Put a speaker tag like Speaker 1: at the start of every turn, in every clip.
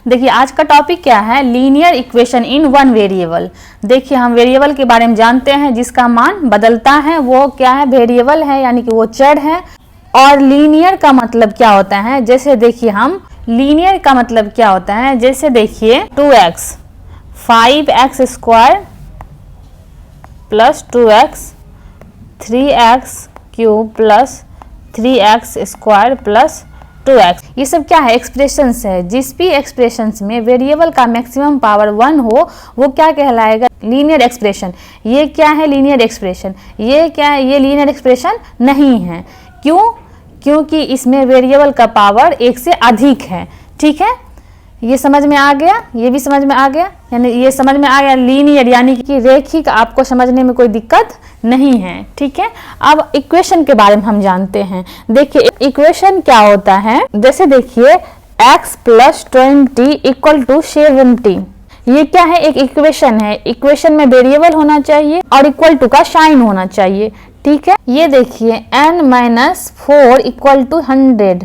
Speaker 1: देखिए आज का टॉपिक क्या है, linear equation in one variable. देखिए हम वेरिएबल के बारे में जानते हैं जिसका मान बदलता है, वो क्या है, वेरिएबल है, यानी कि वो चर है। और लीनियर का मतलब क्या होता है, जैसे देखिए हम लीनियर का मतलब क्या होता है, जैसे देखिए 2x 5x square plus 2x 3x cube plus 3x square plus 2x, ये सब क्या है, एक्सप्रेशंस है। जिस भी एक्सप्रेशंस में वेरिएबल का मैक्सिमम पावर 1 हो वो क्या कहलाएगा, लीनियर एक्सप्रेशन। ये क्या है, लीनियर एक्सप्रेशन। ये क्या है, ये लीनियर एक्सप्रेशन नहीं है। क्यों? क्योंकि इसमें वेरिएबल का पावर 1 से अधिक है। ठीक है, ये समझ में आ गया, ये भी समझ में आ गया, यानी ये समझ में आ गया लीनियर यानी कि रेखिक, आपको समझने में कोई दिक्कत नहीं है। ठीक है, अब इक्वेशन के बारे में हम जानते हैं। देखिए इक्वेशन क्या होता है, जैसे देखिए x प्लस 20 इक्वल टू 70, ये क्या है, एक इक्वेशन है। इक्वेशन में वेरिएबल होना चाहिए और इक्वल टू का साइन होना चाहिए। ठीक है, ये देखिए n माइनस 4 इक्वल टू 100,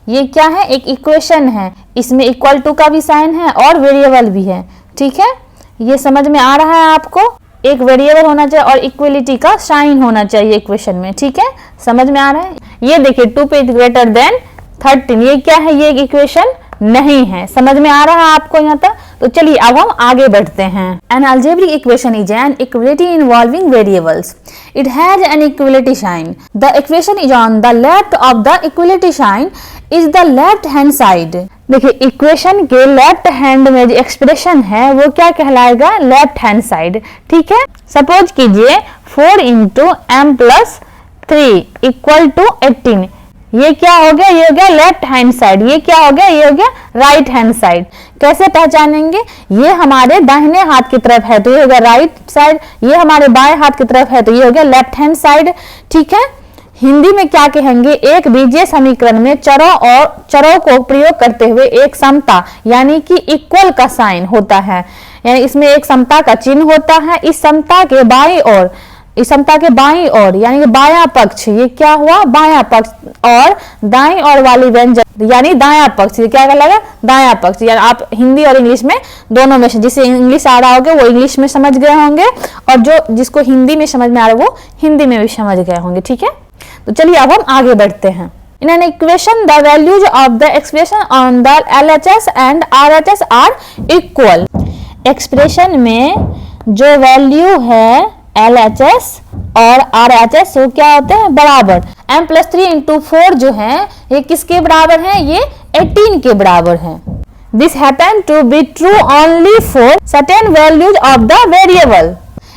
Speaker 1: ये क्या है, एक इक्वेशन है। इसमें इक्वल टू का भी साइन है और वेरिएबल भी है। ठीक है, ये समझ में आ रहा है आपको, एक वेरिएबल होना चाहिए और इक्वलिटी का साइन होना चाहिए इक्वेशन में। ठीक है, समझ में आ रहा है। ये देखिए 2 पे ग्रेटर देन 13, ये क्या है, ये एक इक्वेशन नहीं है। समझ में आ रहा है आपको यहाँ तक? तो चलिए अब हम आगे बढ़ते हैं। An algebraic equation is an equality involving variables. It has an equality sign. The equation is on the left of the equality sign is the left hand side. देखिए इक्वेशन के लेफ्ट हैंड में जो expression है वो क्या कहलाएगा, left hand side. ठीक है, सपोज कीजिए 4 into M plus 3 equal to 18, ये क्या हो गया, ये हो गया लेफ्ट हैंड साइड। ये क्या हो गया, ये हो गया राइट हैंड साइड। कैसे पहचानेंगे, ये हमारे दाहिने हाथ की तरफ है तो ये हो गया राइट साइड, ये हमारे बाएं हाथ की तरफ है तो ये हो गया लेफ्ट हैंड साइड। ठीक है, हिंदी में क्या कहेंगे, एक बीजीय समीकरण में चरों को प्रयोग करते हुए एक समता यानी कि इक्वल का साइन होता है, यानी इसमें एक समता का चिन्ह होता है। इस समता के बाईं ओर यानी कि बायां पक्ष, ये क्या हुआ, बायां पक्ष, और दाईं ओर वाली व्यंजक यानी दायां पक्ष, ये क्या कहलाएगा, दायां पक्ष। यानी आप हिंदी और इंग्लिश में दोनों में से, जिसे इंग्लिश आ रहा होगा वो इंग्लिश में समझ गए होंगे और जो जिसको हिंदी में समझ में आ रहा है वो हिंदी में भी समझ गए होंगे। ठीक है, तो चलिए अब हम आगे बढ़ते हैं। In an equation, the values of the expression on the LHS and RHS are equal. Expression में जो वैल्यू है LHS और RHS वो क्या होते हैं, बराबर। m प्लस 3 इंटू 4 जो है ये किसके बराबर है, ये 18 के बराबर है। This happen to be true only for certain values of the variable.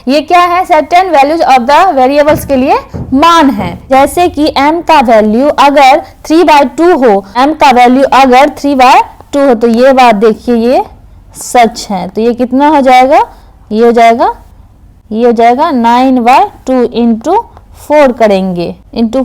Speaker 1: ये क्या है, certain values of the variables के लिए मान है। जैसे कि m का वैल्यू अगर 3/2 हो, m का वैल्यू अगर 3/2 हो तो ये बात देखिए ये सच है। तो ये कितना हो जाएगा, ये हो जाएगा 9/2 इंटू 4 करेंगे तो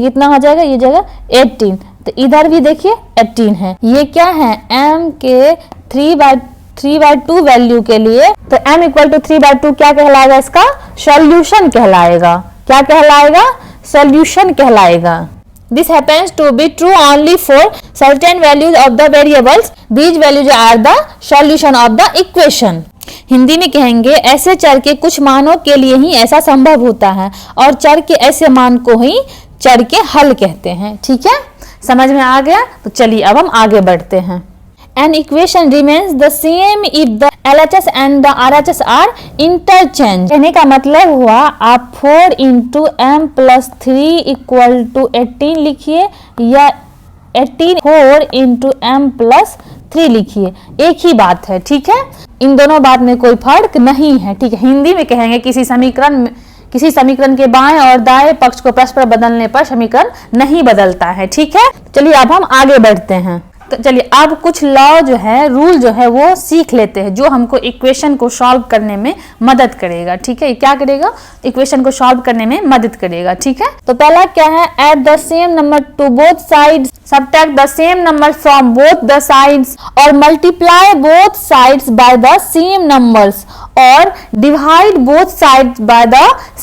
Speaker 1: कितना हो जाएगा, ये जाएगा 18। तो इधर भी देखिए 18 है। ये क्या है, m के 3/2 वैल्यू के लिए, तो m इक्वल टू 3/2 क्या कहलाएगा, इसका सॉल्यूशन कहलाएगा। क्या कहलाएगा, सॉल्यूशन कहलाएगा। This happens to be true only for certain values of the variables. These values are the solution of the equation. Hindi में कहेंगे ऐसे चर के कुछ मानों के लिए ही ऐसा संभव होता है और चर के ऐसे मान को ही चर के हल कहते हैं। ठीक है, समझ में आ गया? तो चलिए अब हम आगे बढ़ते हैं। An equation remains the same if the LHS and the RHS are interchanged. कहने का मतलब हुआ आप 4 into M plus 3 equal to 18 लिखिए या 18 4 इंटू एम प्लस 3 लिखिए, एक ही बात है। ठीक है, इन दोनों बात में कोई फर्क नहीं है। ठीक है, हिंदी में कहेंगे किसी समीकरण के बाएं और दाएं पक्ष को परस्पर बदलने पर समीकरण नहीं बदलता है। ठीक है, चलिए अब हम आगे बढ़ते हैं। तो चलिए अब कुछ लॉ जो है, रूल जो है वो सीख लेते हैं जो हमको इक्वेशन को सॉल्व करने में मदद करेगा। ठीक है, क्या करेगा, इक्वेशन को सॉल्व करने में मदद करेगा। ठीक है, तो पहला क्या है, add the same number to both sides, subtract the same number from both the sides और multiply both sides by the same numbers और divide both sides by the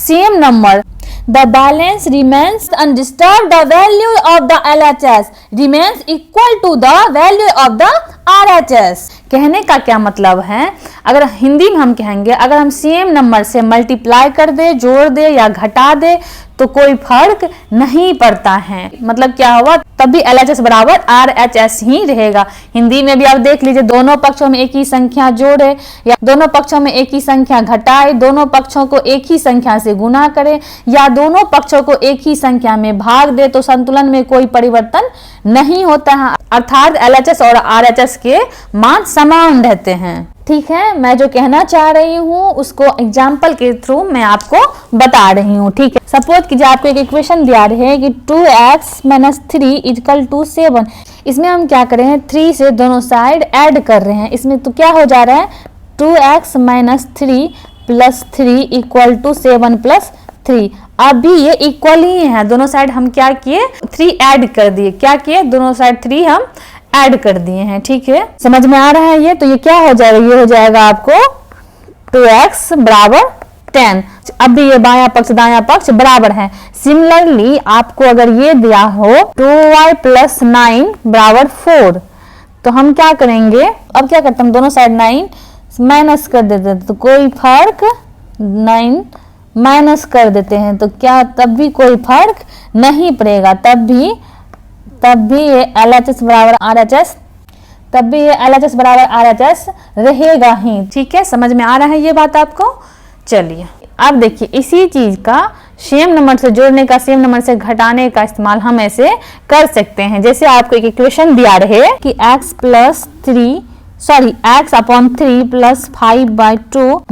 Speaker 1: same number. The balance remains undisturbed. The value of the LHS remains equal to the value of the RHS। कहने का क्या मतलब है, अगर हिंदी में हम कहेंगे, अगर हम सेम नंबर से मल्टीप्लाई कर दे, जोड़ दे या घटा दे तो कोई फर्क नहीं पड़ता है। मतलब क्या हुआ, तब भी LHS बराबर RHS ही रहेगा। हिंदी में भी आप देख लीजिए, दोनों पक्षों में एक ही संख्या जोड़े या दोनों पक्षों में एक ही संख्या घटाए, दोनों पक्षों को एक ही संख्या से गुना करे या दोनों पक्षों को एक ही संख्या में भाग दे तो संतुलन में कोई परिवर्तन नहीं होता है, अर्थात LHS और RHS के मान समान रहते हैं। ठीक है, मैं जो कहना चाह रही हूँ उसको एग्जाम्पल के थ्रू मैं आपको बता रही हूँ। ठीक है, सपोज कीजिए आपको एक इक्वेशन दिया है कि 2x - 3 = 7। इसमें हम क्या कर रहे हैं, 3 से दोनों साइड ऐड कर रहे हैं। इसमें तो क्या हो जा रहा है, 2x - 3 + 3 = 7 + 3। अभी ये इक्वल ही है, दोनों साइड हम क्या किए, 3 ऐड कर दिए। क्या किए, दोनों साइड 3 हम ऐड कर दिए हैं। ठीक है, समझ में आ रहा है ये, तो ये क्या हो जाएगा, ये हो जाएगा आपको 2x = 10। अब भी ये बायां पक्ष दायां पक्ष बराबर है। सिमिलरली आपको अगर ये दिया हो 2y + 9 = 4, तो हम क्या करेंगे, अब क्या करते हैं, हम दोनों साइड 9 माइनस कर देते हैं तो कोई फर्क, 9 माइनस कर देते हैं तो क्या, तब भी कोई फर्क नहीं पड़ेगा, तब भी ये LHS बराबर RHS, तब भी ये LHS बराबर RHS रहेगा ही। ठीक है, समझ में आ रहा है ये बात आपको। चलिए अब देखिए, इसी चीज का सेम नंबर से जोड़ने का, सेम नंबर से घटाने का इस्तेमाल हम ऐसे कर सकते हैं। जैसे आपको एक इक्वेशन दिया रहे कि x + 3 + 5/2 -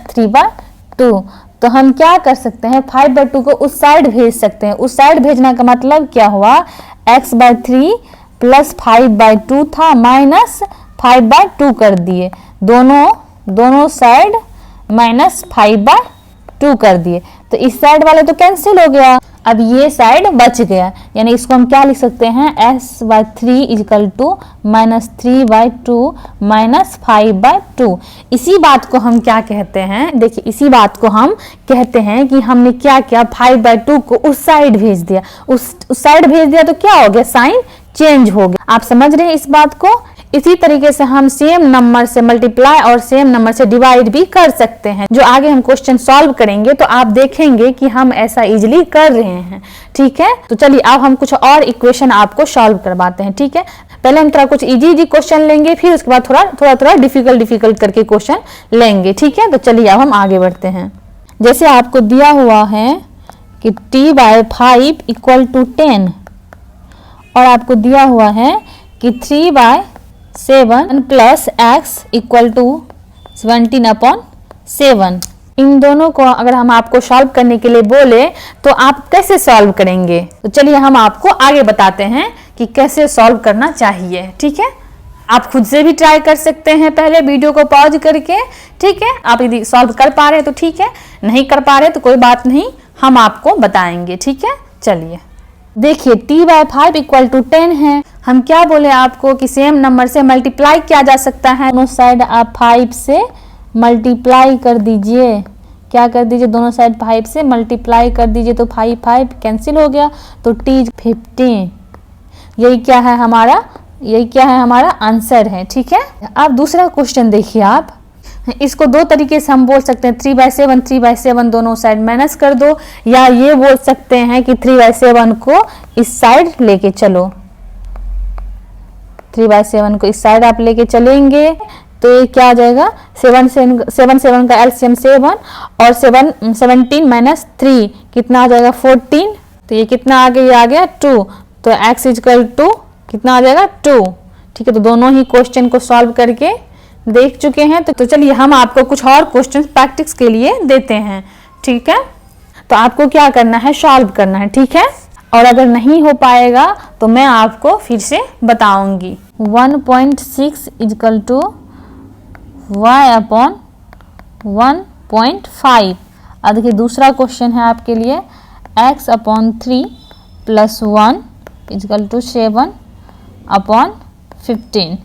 Speaker 1: 3/2, तो हम क्या कर सकते हैं, 5/2 को उस साइड भेज सकते हैं। उस साइड भेजना का मतलब क्या हुआ, x/3 + 5/2 था माइनस 5/2 कर दिए, दोनों साइड -5/2 कर दिए, तो इस साइड वाले तो कैंसिल हो गया, अब ये साइड बच गया। यानी इसको हम क्या लिख सकते हैं, s/3 = -3/2 - 5/2। इसी बात को हम क्या कहते हैं, देखिए इसी बात को हम कहते हैं कि हमने क्या किया, 5/2 को उस साइड भेज दिया, उस साइड भेज दिया तो क्या हो गया, साइन चेंज हो गया। आप समझ रहे हैं इस बात को। इसी तरीके से हम सेम नंबर से मल्टीप्लाई और सेम नंबर से डिवाइड भी कर सकते हैं। जो आगे हम क्वेश्चन सॉल्व करेंगे तो आप देखेंगे कि हम ऐसा इजीली कर रहे हैं। ठीक है, तो चलिए अब हम कुछ और इक्वेशन आपको सॉल्व करवाते हैं। ठीक है, पहले हम थोड़ा कुछ इजी क्वेश्चन लेंगे, फिर उसके बाद थोड़ा डिफिकल्ट करके क्वेश्चन लेंगे। ठीक है, तो चलिए अब हम आगे बढ़ते हैं। जैसे आपको दिया हुआ है कि t/5 = 10 और आपको दिया हुआ है कि 3/7 + x = 17/7। इन दोनों को अगर हम आपको सॉल्व करने के लिए बोले तो आप कैसे सॉल्व करेंगे, तो चलिए हम आपको आगे बताते हैं कि कैसे सॉल्व करना चाहिए। ठीक है, आप खुद से भी ट्राई कर सकते हैं पहले वीडियो को पॉज करके। ठीक है, आप यदि सॉल्व कर पा रहे हैं तो ठीक है, नहीं कर पा रहे तो कोई बात नहीं, हम आपको बताएंगे। ठीक है, चलिए देखिए, t/5 = 10 है। हम क्या बोले आपको कि सेम नंबर से मल्टीप्लाई किया जा सकता है, दोनों साइड आप 5 से मल्टीप्लाई कर दीजिए। क्या कर दीजिए, दोनों साइड 5 से मल्टीप्लाई कर दीजिए तो 5 कैंसिल हो गया, तो t 15। यही क्या है हमारा आंसर है। ठीक है, अब दूसरा क्वेश्चन देखिए आप, इसको दो तरीके से हम बोल सकते हैं, 3/7 दोनों साइड माइनस कर दो, या ये बोल सकते हैं कि 3/7 को इस साइड लेके चलो। 3/7 को इस साइड आप लेके चलेंगे तो ये क्या आ जाएगा, 7 का एलसीएम 7 और 17 - 3 कितना आ जाएगा, 14। तो ये कितना आ गया, ये आ गया 2, तो x = कितना आ जाएगा, 2। ठीक है, तो दोनों ही क्वेश्चन को सॉल्व करके देख चुके हैं। तो चलिए हम आपको कुछ और क्वेश्चन प्रैक्टिस के लिए देते हैं। ठीक है, तो आपको क्या करना है, सॉल्व करना है। ठीक है, और अगर नहीं हो पाएगा तो मैं आपको फिर से बताऊंगी। 1.6 = y/1.5। अब देखिए दूसरा क्वेश्चन है आपके लिए, x/3 + 1 = 7/15।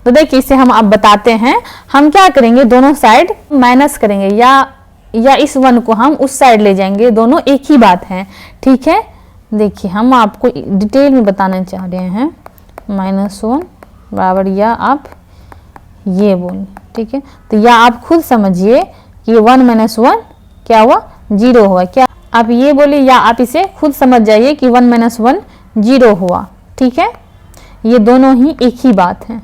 Speaker 1: तो देखिए इसे हम अब बताते हैं। हम क्या करेंगे, दोनों साइड माइनस करेंगे या इस 1 को हम उस साइड ले जाएंगे, दोनों एक ही बात है। ठीक है, देखिए हम आपको डिटेल में बताना चाह रहे हैं। -1 बराबर या आप ये बोल, ठीक है। तो या आप खुद समझिए कि 1 - 1 क्या हुआ, 0 हुआ। क्या आप ये बोलिए या आप इसे खुद समझ जाइए कि 1 - 1 0 हुआ, ठीक है। ये दोनों ही एक ही बात है।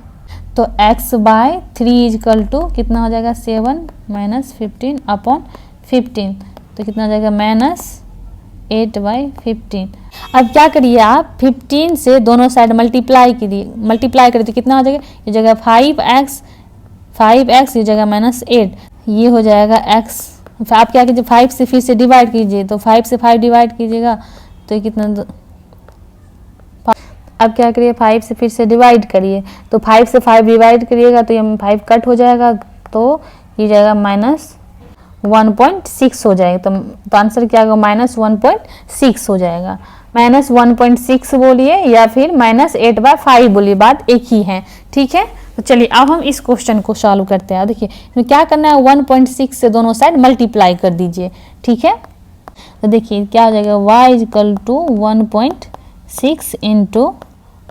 Speaker 1: तो x/3 = कितना हो जाएगा, 7 - 15 अपॉन 15, तो कितना हो जाएगा -8/15। अब क्या करिए आप 15 से दोनों साइड मल्टीप्लाई करिए तो कितना हो जाएगा, ये जगह 5x, ये जगह -8, ये हो जाएगा x। आप क्या कीजिए 5 से फिर से डिवाइड कीजिए, तो 5 से 5 डिवाइड कीजिएगा तो ये कितना, अब क्या करिए 5 से फिर से डिवाइड करिए, तो 5 से 5 डिवाइड करिएगा तो ये 5 कट हो जाएगा, तो ये जाएगा -1.6 हो जाएगा। तो आंसर क्या होगा, -1.6 हो जाएगा। -1.6 बोलिए या फिर -8/5 बोलिए, बात एक ही है, ठीक है। तो चलिए अब हम इस क्वेश्चन को सॉल्व करते हैं। देखिए इसमें क्या करना है, 1.6 से दोनों साइड मल्टीप्लाई कर दीजिए, ठीक है। तो देखिए क्या हो जाएगा, y = 1.6 ×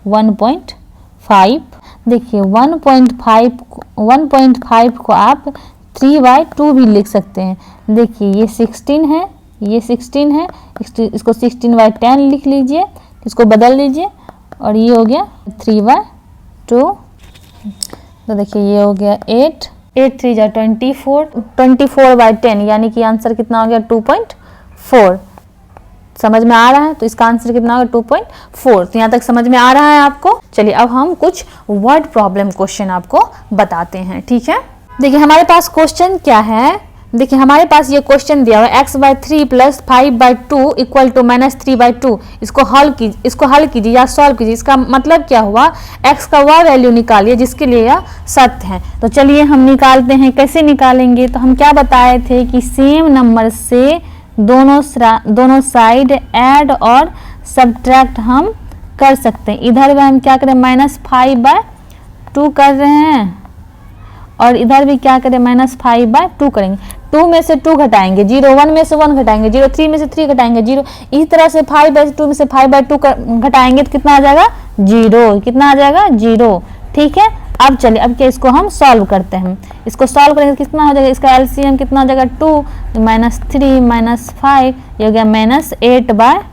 Speaker 1: 1.5। देखिए 1.5 को आप 3/2 भी लिख सकते हैं। देखिए ये 16 है, ये 16 है, इसको 16/10 लिख लीजिए, इसको बदल लीजिए और ये हो गया 3/2। तो देखिए ये हो गया 8 3 = 24, 24/10 यानी कि आंसर कितना हो गया 2.4। समझ में आ रहा है, तो इसका आंसर कितना होगा 2.4। तो यहाँ तक समझ में आ रहा है आपको। चलिए अब हम कुछ वर्ड प्रॉब्लम क्वेश्चन आपको बताते हैं, ठीक है। देखिए हमारे पास क्वेश्चन क्या है, देखिए हमारे पास ये क्वेश्चन दिया हुआ है x/3 + 5/2 = -3/2। इसको हल कीजिए या सॉल्व कीजिए। इसका मतलब क्या हुआ, x का वह वैल्यू निकालिए जिसके लिए यह सत्य है। तो चलिए हम निकालते हैं, कैसे निकालेंगे। तो हम क्या बताए थे कि सेम नंबर से दोनों साइड ऐड और सब्ट्रैक्ट हम कर सकते हैं। इधर भी हम क्या करें, -5/2 कर रहे हैं और इधर भी क्या करें, -5/2 करेंगे। 2 में से 2 घटाएंगे 0, 1 में से 1 घटाएंगे 0, 3 में से 3 घटाएंगे 0। इस तरह से 5/2 में से 5/2 घटाएंगे तो कितना आ जाएगा, 0। कितना आ जाएगा, 0, ठीक है। अब चलिए अब क्या इसको हम सॉल्व करते हैं। इसको सॉल्व करेंगे तो कितना हो जाएगा, इसका एलसीएम कितना हो जाएगा 2 -3 -5, ये हो गया -8/2,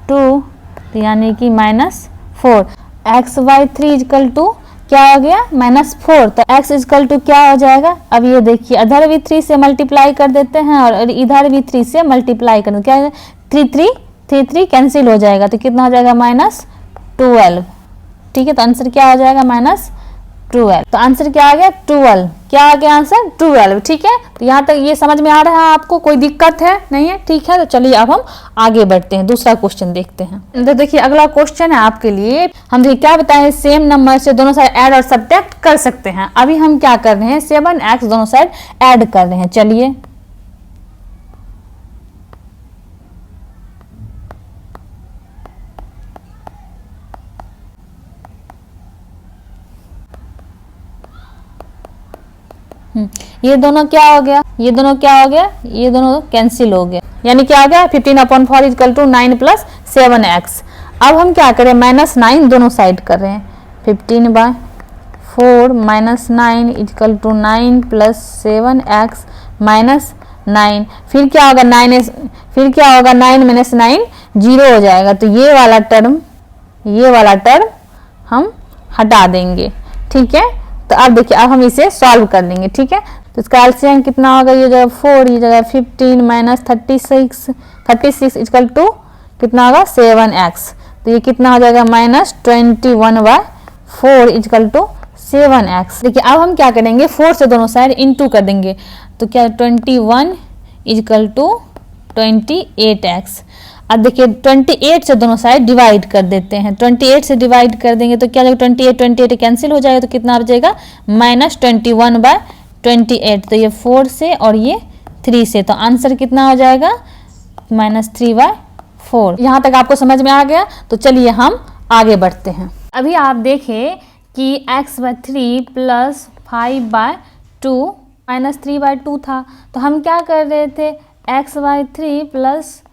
Speaker 1: तो यानी कि -4। x/3 = क्या हो गया, -4। तो x = क्या हो जाएगा, अब ये देखिए इधर भी 3 से मल्टीप्लाई कर देते हैं और इधर भी 3 से मल्टीप्लाई कर देते हैं। क्या 3 कैंसिल हो जाएगा तो कितना हो जाएगा, -12, ठीक है। तो आंसर क्या हो जाएगा, -12। तो आंसर क्या आ गया, 12। क्या आ गया आंसर, 12, ठीक है। तो यहाँ तक ये समझ में आ रहा है आपको, कोई दिक्कत है नहीं है, ठीक है। तो चलिए अब हम आगे बढ़ते हैं, दूसरा क्वेश्चन देखते हैं। तो देखिए अगला क्वेश्चन है आपके लिए। हम देखिए क्या बताए, सेम नंबर से दोनों साइड ऐड और सब्ट्रैक्ट कर सकते हैं। अभी हम क्या कर रहे हैं, 7x दोनों साइड ऐड कर रहे हैं। चलिए ये दोनों क्या हो गया, ये दोनों क्या हो गया, ये दोनों कैंसिल हो गया, यानी क्या हो गया 15/4 = 9 + 7x। अब हम क्या करें, -9 दोनों साइड कर रहे हैं। 15/4 -9 = 9 + 7x -9। फिर क्या होगा, 9 - 9 0 हो जाएगा। तो ये वाला टर्म हम हटा देंगे, ठीक है। तो अब देखिए अब हम इसे सॉल्व कर लेंगे, ठीक है। तो इसका एलसीएम कितना होगा, ये जगह 4, ये जगह 15 - 36 = कितना होगा, 7x। तो ये कितना हो जाएगा, -21/4 = 7x। देखिए अब हम क्या करेंगे, 4 से दोनों साइड इनटू कर देंगे। तो क्या 21 = 28x। अब देखिए 28 से दोनों साइड डिवाइड कर देते हैं। 28 से डिवाइड कर देंगे तो क्या जाएगा, 28 कैंसिल हो जाएगा तो कितना बचेगा, -21/28। तो ये 4 से और ये 3 से, तो आंसर कितना हो जाएगा, -3/4। यहाँ तक आपको समझ में आ गया। तो चलिए हम आगे बढ़ते हैं। अभी आप देखें कि x/3 + 5/2 -3/2 था। तो हम क्या कर रहे थे, x/3 +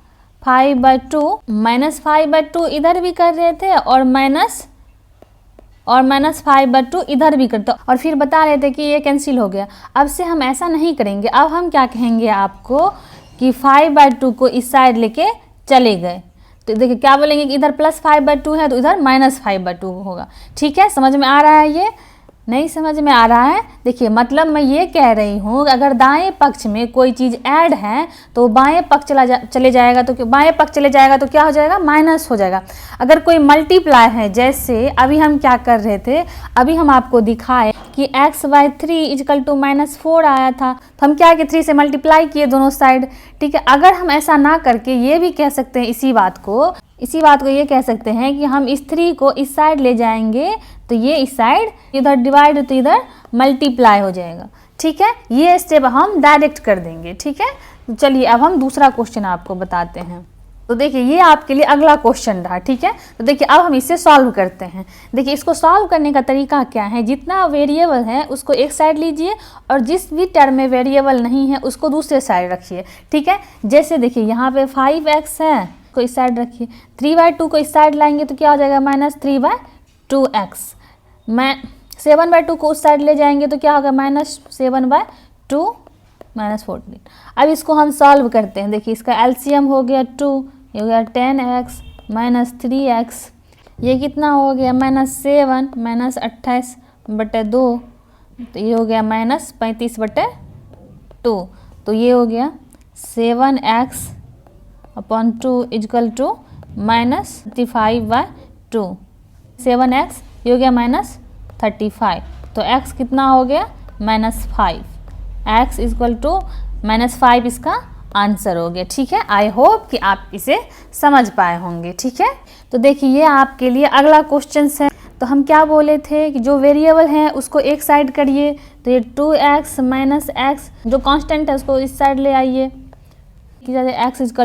Speaker 1: 5/2 -5/2 इधर भी कर रहे थे और और -5/2 इधर भी करते और फिर बता रहे थे कि ये कैंसिल हो गया। अब से हम ऐसा नहीं करेंगे, अब हम क्या कहेंगे आपको कि 5/2 को इस साइड लेके चले गए, तो देखिए क्या बोलेंगे कि इधर +5/2 है तो इधर -5/2 होगा। ठीक है, समझ में आ रहा है? ये नहीं समझ में आ रहा है? देखिए मतलब मैं ये कह रही हूँ अगर दाएं पक्ष में कोई चीज़ ऐड है तो बाएं पक्ष चले जाएगा, तो बाएं पक्ष चले जाएगा तो क्या हो जाएगा? माइनस हो जाएगा। अगर कोई मल्टीप्लाई है, जैसे अभी हम क्या कर रहे थे, अभी हम आपको दिखाए कि x/3 = -4 आया था, तो हम क्या किए? 3 से मल्टीप्लाई किए दोनों साइड। ठीक है, अगर हम ऐसा ना करके ये भी कह सकते हैं इसी बात को ये कह सकते हैं कि हम इस 3 को इस साइड ले जाएंगे तो ये इस साइड इधर डिवाइड तो इधर मल्टीप्लाई हो जाएगा। ठीक है, ये स्टेप हम डायरेक्ट कर देंगे। ठीक है, तो चलिए अब हम दूसरा क्वेश्चन आपको बताते हैं। तो देखिए ये आपके लिए अगला क्वेश्चन रहा। ठीक है, तो देखिए अब हम इसे सॉल्व करते हैं। देखिए इसको सॉल्व करने का तरीका क्या है, जितना वेरिएबल है उसको एक साइड लीजिए और जिस भी टर्म में वेरिएबल नहीं है उसको दूसरे साइड रखिए। ठीक है, जैसे देखिए यहाँ पे 5x है, को इस साइड रखिए, 3/2 को इस साइड लाएंगे तो क्या हो जाएगा? -3/2x। मैं 7/2 को उस साइड ले जाएंगे तो क्या होगा? -7/2 -14। अब इसको हम सॉल्व करते हैं। देखिए इसका एलसीएम हो गया 2, ये हो गया 10x -3x, ये कितना हो गया? -7 -28/2, तो ये हो गया -35/2, तो ये हो गया 7x/2 = -35/2। 7x ये हो गया -35, तो x कितना हो गया? -5। x = -5 इसका आंसर हो गया। ठीक है, आई होप कि आप इसे समझ पाए होंगे। ठीक है, तो देखिए ये आपके लिए अगला क्वेश्चन है। तो हम क्या बोले थे कि जो वेरिएबल है उसको एक साइड करिए, तो ये 2x -x जो कांस्टेंट है उसको इस साइड ले आइए कि x =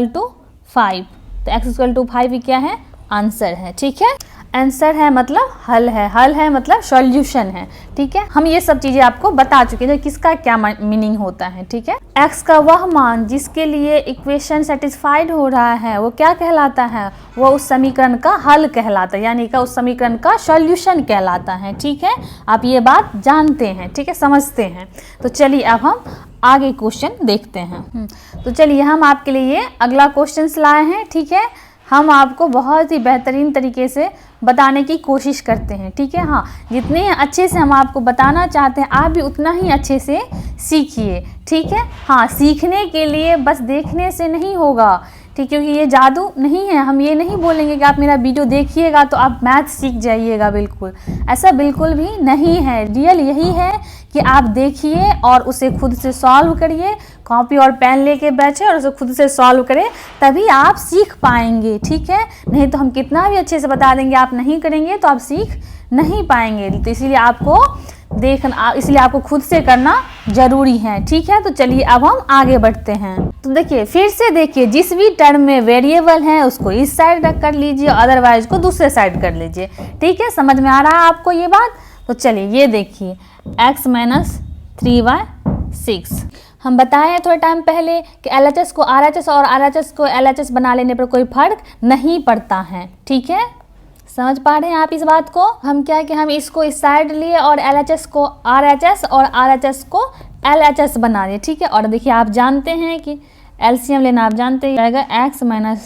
Speaker 1: 5, तो x = 5 ही क्या है? आंसर है। ठीक है, आंसर है मतलब हल है, हल है मतलब सॉल्यूशन है। ठीक है, हम ये सब चीज़ें आपको बता चुके हैं किसका क्या मीनिंग होता है। ठीक है, x का वह मान जिसके लिए इक्वेशन सेटिस्फाइड हो रहा है वो क्या कहलाता है? वो उस समीकरण का हल कहलाता है, यानी कि उस समीकरण का सॉल्यूशन कहलाता है। ठीक है, आप ये बात जानते हैं। ठीक है, समझते हैं। तो चलिए अब हम आगे क्वेश्चन देखते हैं। तो चलिए हम आपके लिए अगला क्वेश्चन लाए हैं। ठीक है, हम आपको बहुत ही बेहतरीन तरीके से बताने की कोशिश करते हैं। ठीक है, हाँ जितने अच्छे से हम आपको बताना चाहते हैं आप भी उतना ही अच्छे से सीखिए। ठीक है, हाँ सीखने के लिए बस देखने से नहीं होगा। ठीक, क्योंकि ये जादू नहीं है। हम ये नहीं बोलेंगे कि आप मेरा वीडियो देखिएगा तो आप मैथ सीख जाइएगा, बिल्कुल ऐसा बिल्कुल भी नहीं है। रियल यही है कि आप देखिए और उसे खुद से सॉल्व करिए, कॉपी और पेन लेके बैठे और उसे खुद से सॉल्व करें, तभी आप सीख पाएंगे। ठीक है, नहीं तो हम कितना भी अच्छे से बता देंगे, आप नहीं करेंगे तो आप सीख नहीं पाएंगे। तो इसीलिए आपको खुद से करना जरूरी है। ठीक है, तो चलिए अब हम आगे बढ़ते हैं। तो देखिए फिर से देखिए, जिस भी टर्म में वेरिएबल है उसको इस साइड रख कर लीजिए, अदरवाइज को दूसरे साइड कर लीजिए। ठीक है, समझ में आ रहा है आपको ये बात? तो चलिए ये देखिए x - 3y/6। हम बताए हैं थोड़े टाइम पहले कि LHS को RHS और RHS को LHS बना लेने पर कोई फर्क नहीं पड़ता है। ठीक है, समझ पा रहे हैं आप इस बात को? हम क्या कि हम इसको इस साइड लिए और LHS को RHS और RHS को LHS बना दिए। ठीक है, और देखिए आप जानते हैं कि एलसीएम लेना आप जानते हैं, जाएगा x -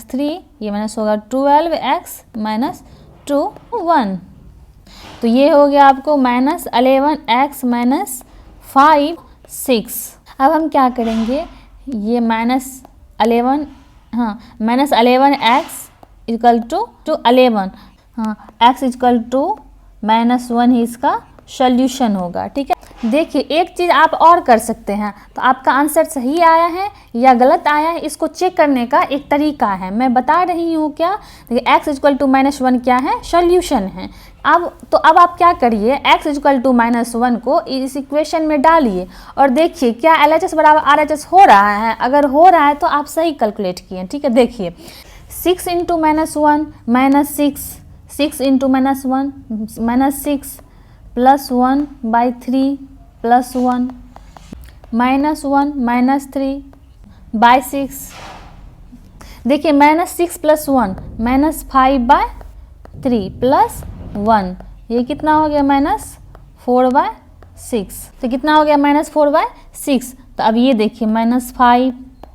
Speaker 1: 3, ये माइनस होगा 12x - 2 1, तो ये हो गया आपको -11x - 5 6। अब हम क्या करेंगे, ये -11 -11x = 11, हाँ x = -1 ही इसका सॉल्यूशन होगा। ठीक है, देखिए एक चीज़ आप और कर सकते हैं, तो आपका आंसर सही आया है या गलत आया है इसको चेक करने का एक तरीका है, मैं बता रही हूँ क्या। देखिए x = -1 क्या है? सॉल्यूशन है। अब आप क्या करिए, x = -1 को इस इक्वेशन में डालिए और देखिए क्या LHS = RHS हो रहा है। अगर हो रहा है तो आप सही कैलकुलेट किए। ठीक है, देखिए 6 × -1 -6, 6 × -1 -6 +1/3 +1 -1 -3/6। देखिए -6 + 1 -5/3 +1 ये कितना हो गया -4/6। तो कितना हो गया -4/6। तो अब ये देखिए -5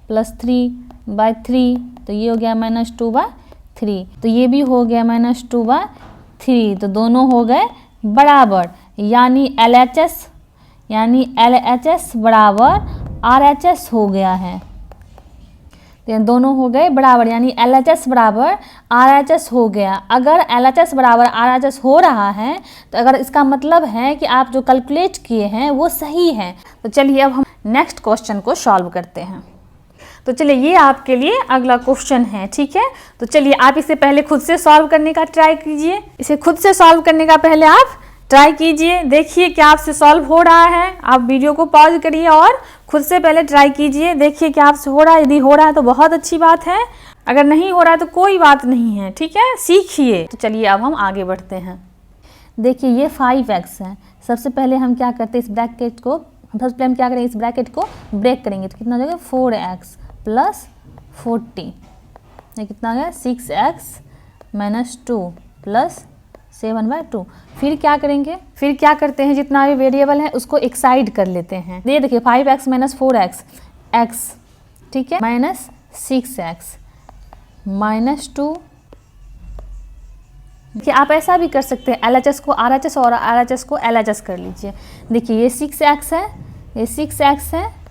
Speaker 1: + 3/3, तो ये हो गया -2/3। तो ये भी हो गया -2/3। तो दोनों हो गए बराबर, यानी LHS बराबर RHS हो गया है। तो दोनों हो गए बराबर, यानी LHS बराबर RHS हो गया। अगर LHS बराबर RHS हो रहा है तो अगर इसका मतलब है कि आप जो कैलकुलेट किए हैं वो सही है। तो चलिए अब हम नेक्स्ट क्वेश्चन को सॉल्व करते हैं। तो चलिए ये आपके लिए अगला क्वेश्चन है, ठीक है। तो चलिए आप इसे पहले खुद से सॉल्व करने का ट्राई कीजिए। इसे खुद से सॉल्व करने का पहले आप ट्राई कीजिए, देखिए क्या आपसे सॉल्व हो रहा है। आप वीडियो को पॉज करिए और खुद से पहले ट्राई कीजिए, देखिए क्या आपसे हो रहा है। यदि हो रहा है तो बहुत अच्छी बात है, अगर नहीं हो रहा है तो कोई बात नहीं है, ठीक है, सीखिए। तो चलिए अब हम आगे बढ़ते हैं। देखिए ये 5x है। सबसे पहले हम क्या करते हैं, इस ब्रैकेट को सबसे पहले हम क्या करेंगे, इस ब्रैकेट को ब्रेक करेंगे। तो कितना हो जाएगा 4x + 40, ये कितना आ गया 6x - 2 + 7/2। फिर क्या करेंगे, फिर क्या करते हैं, जितना भी वेरिएबल है उसको एक साइड कर लेते हैं। ये देखिए 5x - 4x x, ठीक है, -6x -2। देखिए आप ऐसा भी कर सकते हैं, LHS को RHS और RHS को LHS कर लीजिए। देखिए ये 6x है, ये 6x है,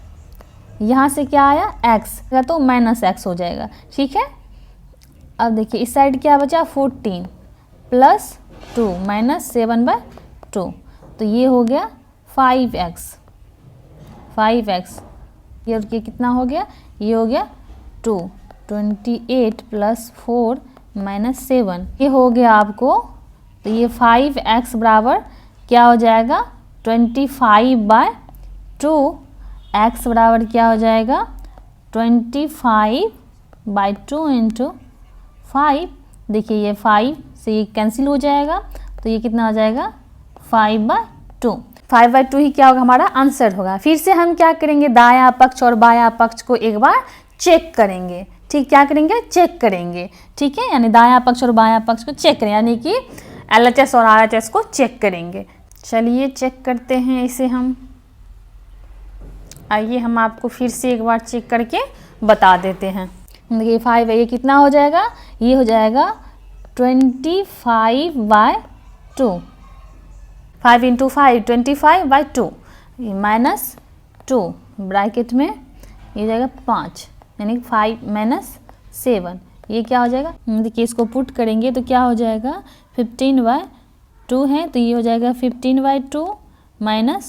Speaker 1: यहाँ से क्या आया x, तो -x हो जाएगा, ठीक है। अब देखिए इस साइड क्या बचा 14 + 2 -7/2, तो ये हो गया 5x। ये कितना हो गया, ये हो गया 2, 28 + 4 - 7, ये हो गया आपको। तो ये 5x बराबर क्या हो जाएगा 25/2, x बराबर क्या हो जाएगा 25/2 × 5। देखिए ये 5 से ये कैंसिल हो जाएगा, तो ये कितना हो जाएगा 5/2। 5/2 ही क्या होगा, हमारा आंसर होगा। फिर से हम क्या करेंगे, दायां पक्ष और बायां पक्ष को एक बार चेक करेंगे, ठीक, क्या करेंगे, चेक करेंगे, ठीक है, यानी दायां पक्ष और बायां पक्ष को चेक करें, यानी कि LHS और RHS को चेक करेंगे। चलिए चेक करते हैं इसे हम। आइए हम आपको फिर से एक बार चेक करके बता देते हैं। देखिए 5 है, ये कितना हो जाएगा, ये हो जाएगा 25/2, 5 × 5 25/2 -2 ब्रैकेट में ये जाएगा 5, यानी 5 - 7, ये क्या हो जाएगा, देखिए इसको पुट करेंगे तो क्या हो जाएगा 15/2 है, तो ये हो जाएगा 15/2 - 1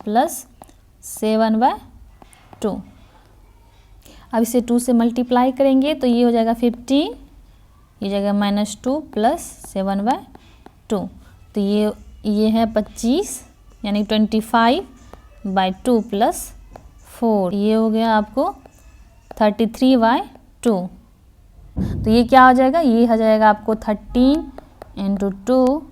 Speaker 1: + 7/2। अब इसे 2 से मल्टीप्लाई करेंगे तो ये हो जाएगा 15, ये जाएगा -2 + 7/2, तो ये है 25, यानी 25/2 + 4, ये हो गया आपको 33/2। तो ये क्या हो जाएगा, ये हो जाएगा आपको 13 × 2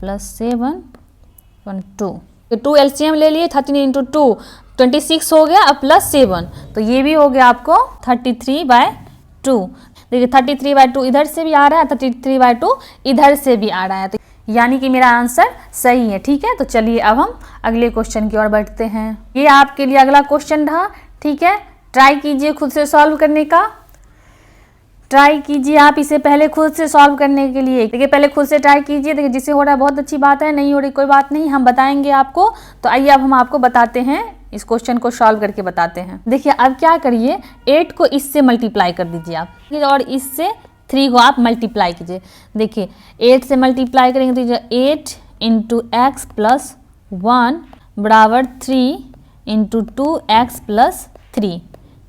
Speaker 1: + 7/2। 2 LCM ले लिए, 13 × 2 26 हो गया, अब +7, तो ये भी हो गया आपको 33/2। देखिए 33/2 इधर से भी आ रहा है, 33/2 इधर से भी आ रहा है, तो यानी कि मेरा आंसर सही है, ठीक है। तो चलिए अब हम अगले क्वेश्चन की ओर बढ़ते हैं। ये आपके लिए अगला क्वेश्चन रहा, ठीक है। ट्राई कीजिए खुद से सॉल्व करने का, ट्राई कीजिए आप इसे पहले खुद से सॉल्व करने के लिए। देखिए पहले खुद से ट्राई कीजिए, देखिए जिसे हो रहा है बहुत अच्छी बात है, नहीं हो रही कोई बात नहीं, हम बताएंगे आपको। तो आइए अब हम आपको बताते हैं, इस क्वेश्चन को सॉल्व करके बताते हैं। देखिए अब क्या करिए, 8 को इससे मल्टीप्लाई कर दीजिए आप, और इससे 3 को आप मल्टीप्लाई कीजिए। देखिए 8 से मल्टीप्लाई करेंगे तो 8 × x + 1 बराबर 3 × 2x + 3,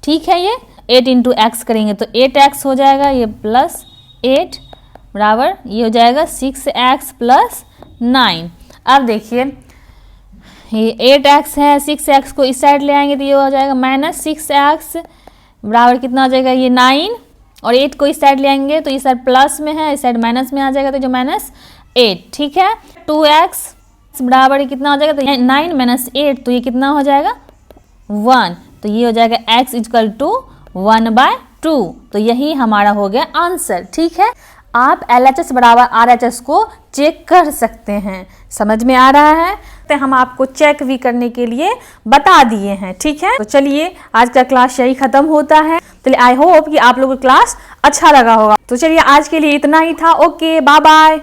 Speaker 1: ठीक है। ये 8 × x करेंगे तो 8x हो जाएगा, ये +8 बराबर ये हो जाएगा 6x + 9। अब देखिए ये 8x है, 6x को इस साइड ले आएंगे तो ये हो जाएगा -6x बराबर कितना हो जाएगा, ये 9, और 8 को इस साइड ले आएंगे तो इस साइड प्लस में है, इस साइड माइनस में आ जाएगा, तो जो -8, ठीक है। 2x बराबर कितना हो जाएगा, तो 9 - 8, तो ये कितना हो जाएगा 1, तो ये हो जाएगा x = 1/2, तो यही हमारा हो गया आंसर, ठीक है। आप LHS बराबर RHS को चेक कर सकते हैं। समझ में आ रहा है? तो हम आपको चेक भी करने के लिए बता दिए हैं, ठीक है। तो चलिए आज का क्लास यही खत्म होता है। चलिए आई होप कि आप लोगों को क्लास अच्छा लगा होगा। तो चलिए आज के लिए इतना ही था। Okay, bye bye.